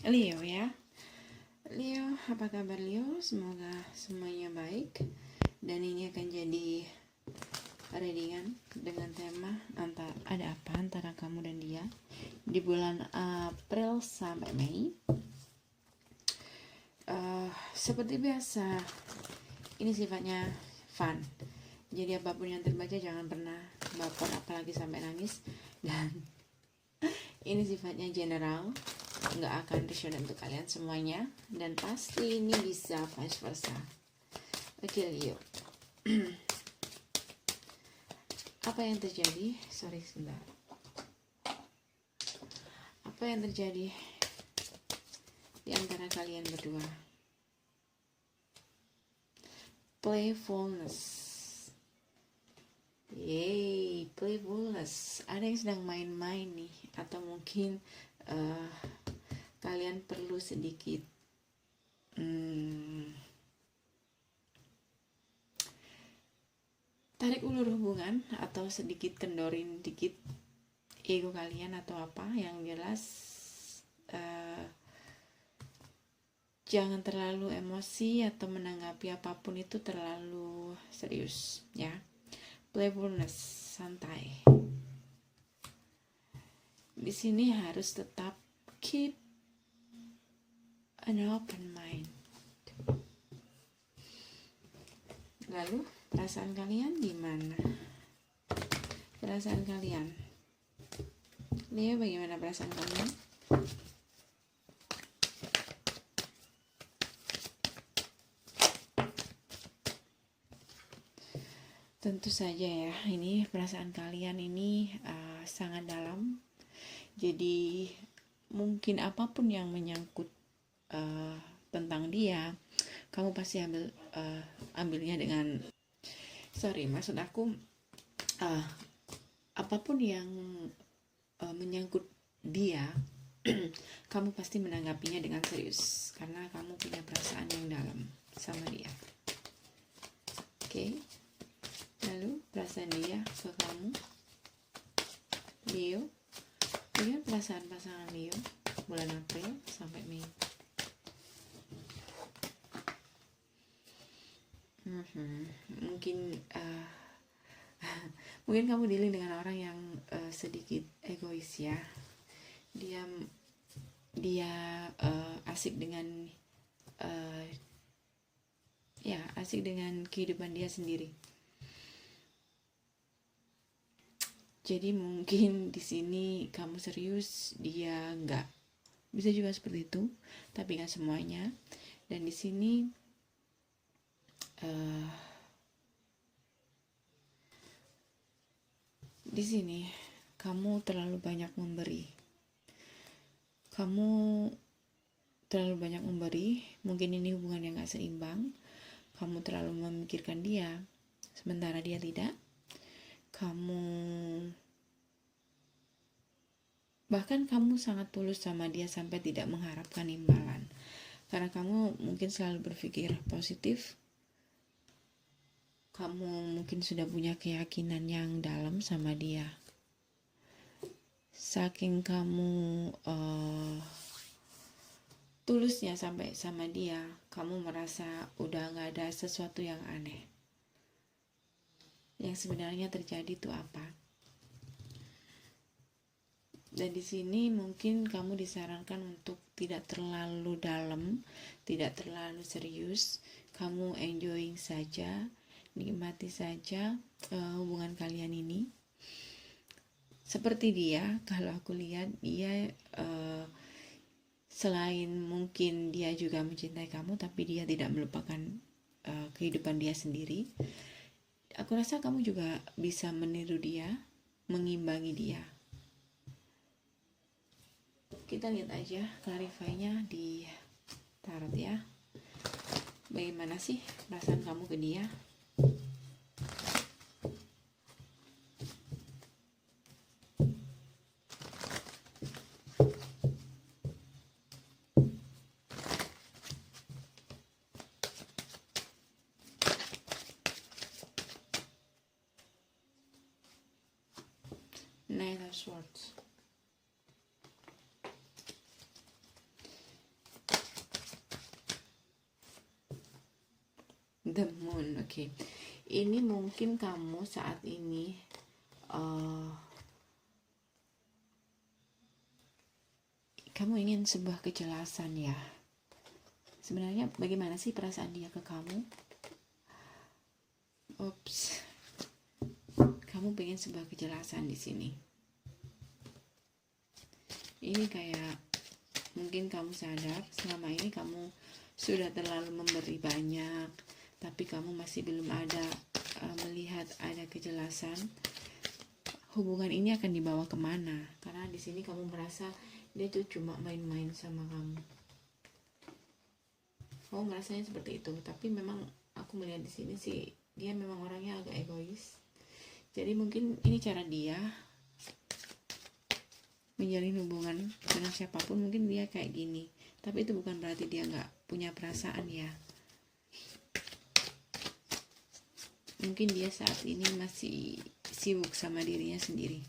Leo ya. Leo, apa kabar Leo? Semoga semuanya baik. Dan ini akan jadi readingan dengan tema ada apa antara kamu dan dia di bulan April sampai Mei. Seperti biasa, ini sifatnya fun. Jadi apapun yang terbaca jangan pernah baper, apalagi sampai nangis. Dan ini sifatnya general, nggak akan resonate untuk kalian semuanya, dan pasti ini bisa vice versa. Oke Leo. Apa yang terjadi? Sorry sebentar. Apa yang terjadi di antara kalian berdua? Playfulness. Yay, playfulness. Ada yang sedang main-main nih, atau mungkin kalian perlu sedikit tarik ulur hubungan, atau sedikit kendorin dikit ego kalian atau apa. Yang jelas jangan terlalu emosi atau menanggapi apapun itu terlalu serius ya. Playfulness, santai. Di sini harus tetap keep an open mind. Lalu perasaan kalian gimana? Perasaan kalian, Leo, bagaimana perasaan kalian? Tentu saja ya, ini perasaan kalian ini sangat dalam. Jadi mungkin apapun yang menyangkut tentang dia, kamu pasti ambilnya dengan maksud aku apapun yang menyangkut dia, kamu pasti menanggapinya dengan serius karena kamu punya perasaan yang dalam sama dia. Oke. Lalu perasaan dia ke kamu, Leo. Lihat perasaan pasangan Leo bulan April sampai Mei. Mungkin kamu dealing dengan orang yang sedikit egois ya. Dia asik dengan asik dengan kehidupan dia sendiri. Jadi mungkin di sini kamu serius, dia enggak. Bisa juga seperti itu, tapi nggak semuanya. Dan di sini kamu terlalu banyak memberi. Mungkin ini hubungan yang nggak seimbang. Kamu terlalu memikirkan dia, sementara dia tidak. Bahkan kamu sangat tulus sama dia sampai tidak mengharapkan imbalan. Karena kamu mungkin selalu berpikir positif. Kamu mungkin sudah punya keyakinan yang dalam sama dia. Saking kamu tulusnya sampai sama dia, kamu merasa udah gak ada sesuatu yang aneh. Yang sebenarnya terjadi itu apa? Dan di sini mungkin kamu disarankan untuk tidak terlalu dalam, tidak terlalu serius. Kamu enjoying saja, nikmati saja hubungan kalian ini. Seperti dia, kalau aku lihat dia selain mungkin dia juga mencintai kamu, tapi dia tidak melupakan kehidupan dia sendiri. Aku rasa kamu juga bisa meniru dia, mengimbangi dia. Kita lihat aja clarify-nya di tarot ya. Bagaimana sih perasaan kamu ke dia? Knight of Swords. The moon. Oke. Ini mungkin kamu saat ini kamu ingin sebuah kejelasan ya. Sebenarnya bagaimana sih perasaan dia ke kamu? Kamu pengen sebuah kejelasan di sini. Ini kayak mungkin kamu sadar selama ini kamu sudah terlalu memberi banyak, tapi kamu masih belum ada melihat ada kejelasan. Hubungan ini akan dibawa kemana? Karena di sini kamu merasa dia tuh cuma main-main sama kamu. Kamu merasanya seperti itu, tapi memang aku melihat di sini sih dia memang orangnya agak egois. Jadi mungkin ini cara dia menjalin hubungan dengan siapapun, mungkin dia kayak gini. Tapi itu bukan berarti dia nggak punya perasaan ya. Mungkin dia saat ini masih sibuk sama dirinya sendiri.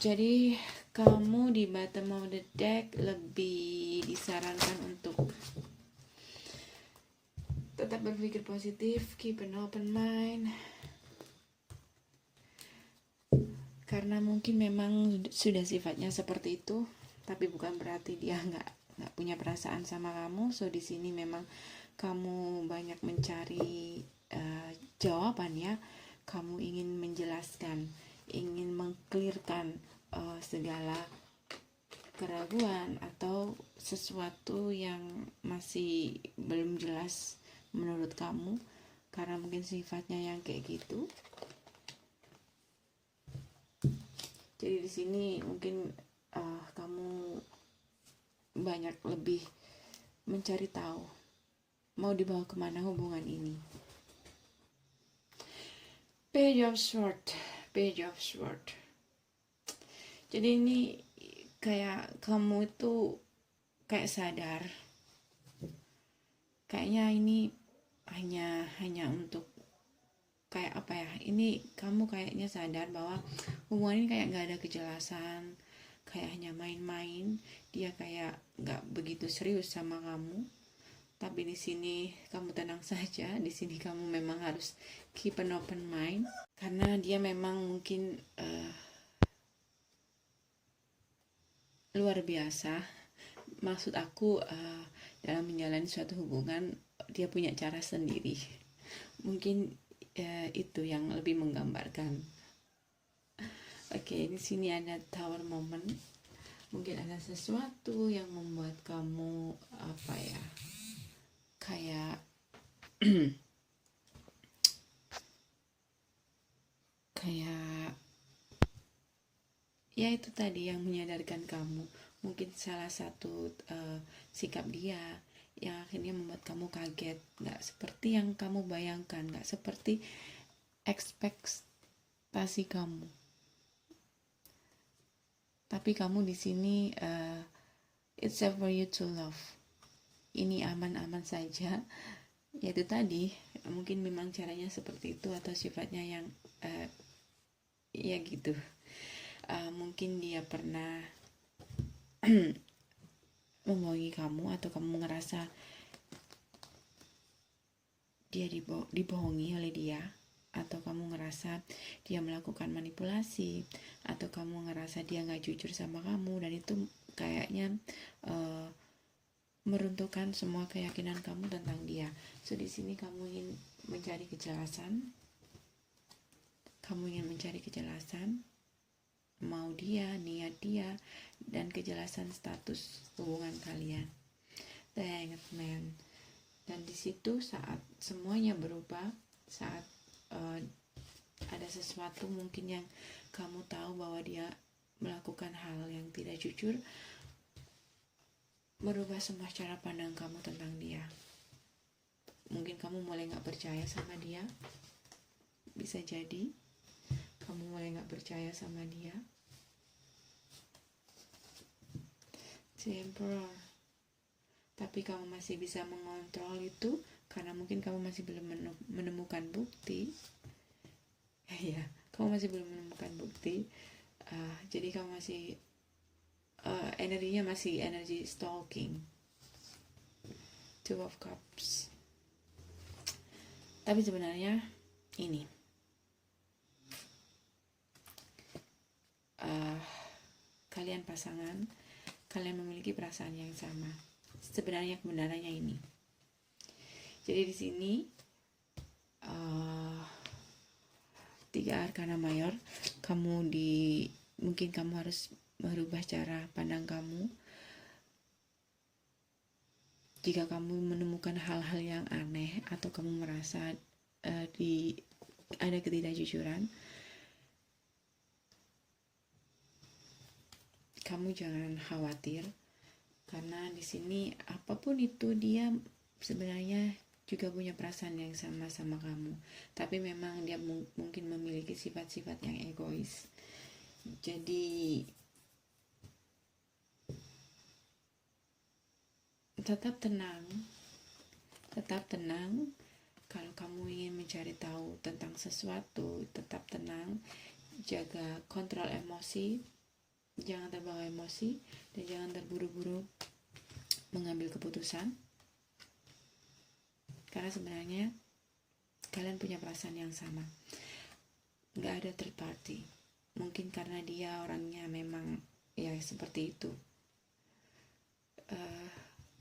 Jadi kamu di bottom of the deck lebih disarankan untuk tetap berpikir positif, keep an open mind. Karena mungkin memang sudah sifatnya seperti itu, tapi bukan berarti dia nggak punya perasaan sama kamu. So di sini memang kamu banyak mencari jawaban ya. Kamu ingin menjelaskan, ingin mengklirkan segala keraguan atau sesuatu yang masih belum jelas menurut kamu, karena mungkin sifatnya yang kayak gitu. Jadi di sini mungkin kamu banyak lebih mencari tahu mau dibawa kemana hubungan ini. Page of Swords. Jadi ini kayak kamu itu kayak sadar, kayaknya ini hanya untuk kayak apa ya, ini kamu kayaknya sadar bahwa hubungan ini kayak nggak ada kejelasan, kayak hanya main-main. Dia kayak nggak begitu serius sama kamu. Tapi di sini kamu tenang saja. Di sini kamu memang harus keep an open mind, karena dia memang mungkin luar biasa. Maksud aku dalam menjalani suatu hubungan dia punya cara sendiri. Mungkin itu yang lebih menggambarkan. Oke, di sini ada Tower moment. Mungkin ada sesuatu yang membuat kamu apa ya? Kayak kayak ya itu tadi yang menyadarkan kamu. Mungkin salah satu sikap dia yang akhirnya membuat kamu kaget, nggak seperti yang kamu bayangkan, nggak seperti ekspektasi kamu. Tapi kamu di sini it's safe for you to love. Ini aman-aman saja. Yaitu tadi mungkin memang caranya seperti itu atau sifatnya yang ya gitu. Mungkin dia pernah membohongi kamu, atau kamu ngerasa dia dibohongi oleh dia, atau kamu ngerasa dia melakukan manipulasi, atau kamu ngerasa dia nggak jujur sama kamu, dan itu kayaknya meruntuhkan semua keyakinan kamu tentang dia. So di sini kamu ingin mencari kejelasan. Mau dia, niat dia, dan kejelasan status hubungan kalian. The Hanged Man. Dan di situ saat semuanya berubah, saat ada sesuatu mungkin yang kamu tahu bahwa dia melakukan hal yang tidak jujur, merubah semua cara pandang kamu tentang dia. Mungkin kamu mulai gak percaya sama dia. Bisa jadi kamu mulai gak percaya sama dia. The Emperor. Tapi kamu masih bisa mengontrol itu, karena mungkin kamu masih belum menemukan bukti. Ya, kamu masih belum menemukan bukti. Jadi kamu masih energinya masih energi stalking. Two of Cups. Tapi sebenarnya ini kalian pasangan, kalian memiliki perasaan yang sama. Sebenarnya kebenarannya ini. Jadi di sini 3 arkana mayor, mungkin kamu harus merubah cara pandang kamu. Jika kamu menemukan hal-hal yang aneh atau kamu merasa ada ketidakjujuran, kamu jangan khawatir, karena di sini apapun itu dia sebenarnya juga punya perasaan yang sama sama kamu. Tapi memang dia mungkin memiliki sifat-sifat yang egois. Jadi tetap tenang. Kalau kamu ingin mencari tahu tentang sesuatu, tetap tenang. Jaga kontrol emosi, jangan terbawa emosi, dan jangan terburu-buru mengambil keputusan. Karena sebenarnya kalian punya perasaan yang sama. Gak ada third party. Mungkin karena dia orangnya memang ya seperti itu.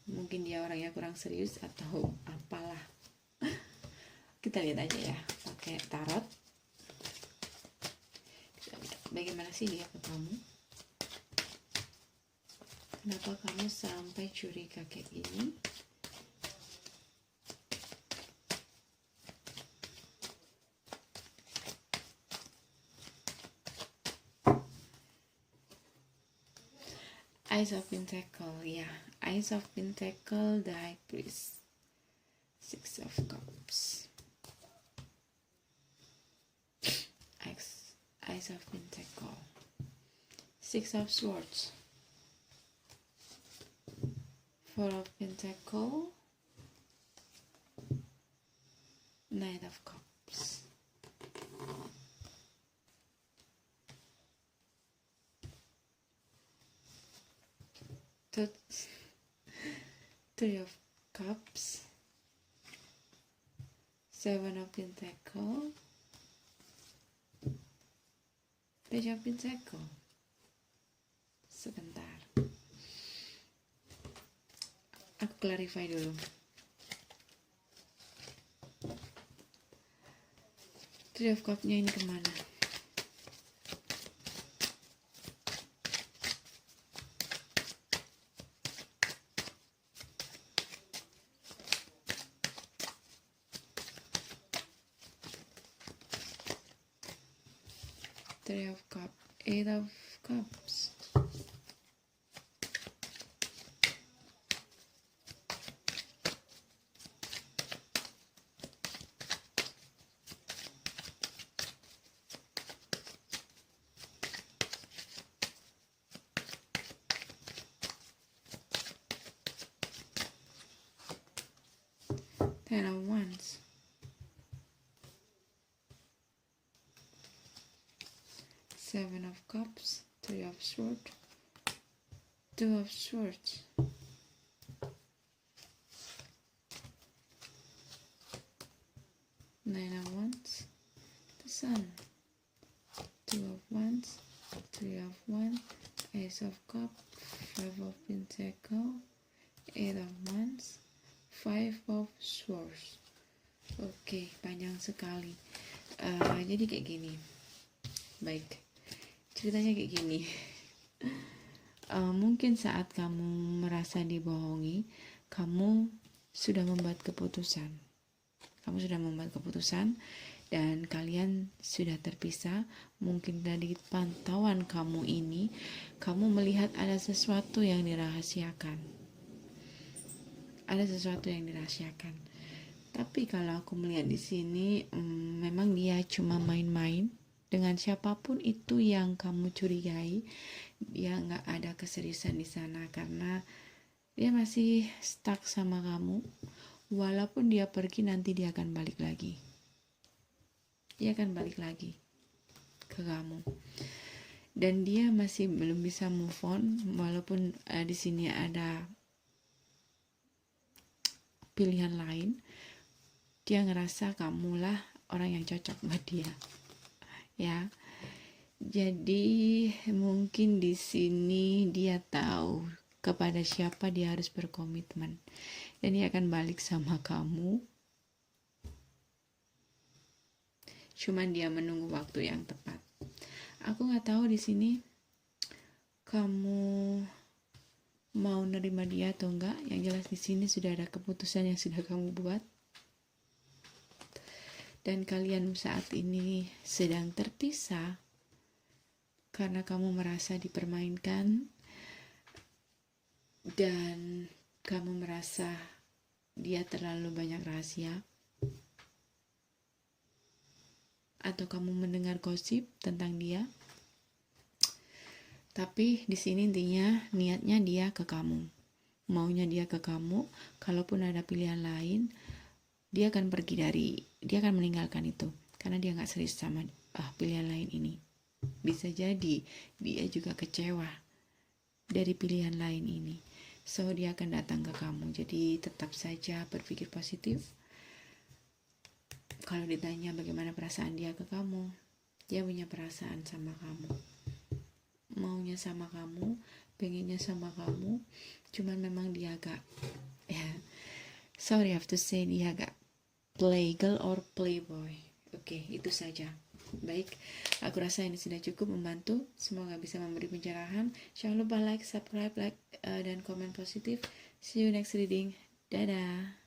Mungkin dia orangnya kurang serius atau apalah. Kita lihat aja ya, pakai tarot. Kita lihat bagaimana sih dia ke kamu. Kenapa kamu sampai curiga kayak ini? Ace of Pentacle, ya, Ace of Pentacle, the High Priest, Six of Cups, Ace of Pentacle, Six of Swords, Four of Pentacle, Knight of Cups. Three of Cups, Seven of Pentacle, Page of Pentacle. Sebentar, aku clarify dulu. Three of Cups-nya ini kemana? Three of Cups, Eight of Cups, Ten of Wands, Seven of Cups, Three of Swords, Two of Swords, Nine of Wands, the Sun, Two of Wands, Three of Wands, Ace of Cups, Five of Pentacle, Eight of Wands, Five of Swords. Oke, panjang sekali. Jadi kayak gini. Baik, ceritanya kayak gini. Mungkin saat kamu merasa dibohongi, kamu sudah membuat keputusan. Dan kalian sudah terpisah. Mungkin dari pantauan kamu ini, kamu melihat ada sesuatu yang dirahasiakan. Tapi kalau aku melihat di sini, memang dia cuma main-main dengan siapapun itu yang kamu curigai. Dia nggak ada keseriusan di sana karena dia masih stuck sama kamu. walaupun dia pergi nanti dia akan balik lagi. Dia akan balik lagi ke kamu. Dan dia masih belum bisa move on walaupun di sini ada pilihan lain. Dia ngerasa kamulah orang yang cocok buat dia. Ya. Jadi mungkin di sini dia tahu kepada siapa dia harus berkomitmen. Dan dia akan balik sama kamu. Cuman dia menunggu waktu yang tepat. Aku nggak tahu di sini kamu mau nerima dia atau enggak. Yang jelas di sini sudah ada keputusan yang sudah kamu buat. Dan kalian saat ini sedang terpisah karena kamu merasa dipermainkan dan kamu merasa dia terlalu banyak rahasia. Atau kamu mendengar gosip tentang dia. Tapi di sini intinya niatnya dia ke kamu. Maunya dia ke kamu. Kalaupun ada pilihan lain, dia akan dia akan meninggalkan itu. Karena dia gak serius sama pilihan lain ini. Bisa jadi dia juga kecewa dari pilihan lain ini. So dia akan datang ke kamu. Jadi tetap saja berpikir positif. Kalau ditanya bagaimana perasaan dia ke kamu, dia punya perasaan sama kamu. Maunya sama kamu, pengennya sama kamu, cuman memang dia agak, sorry I have to say, dia agak playgirl or playboy. Oke, itu saja. Baik, aku rasa ini sudah cukup membantu. Semoga bisa memberi pencerahan. Jangan lupa like, subscribe, dan komen positif. See you next reading. Dadah.